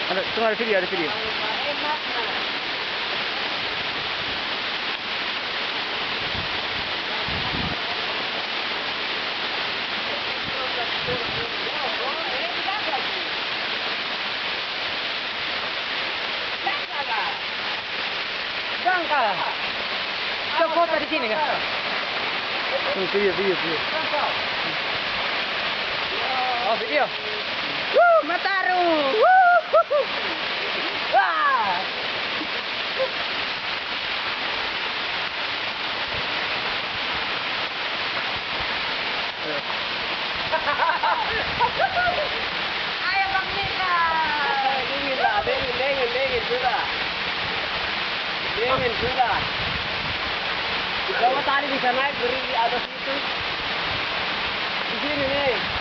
Tunggu ada video, ada video. Jangka. Coba foto di sini kan? Video, video, video. Oh video. Mataru. Wah. Ayo Bang Mika. Dingin lah, dingin sudah. Dingin sudah. Coba tadi bisa naik beri di atas itu. Di sini nih.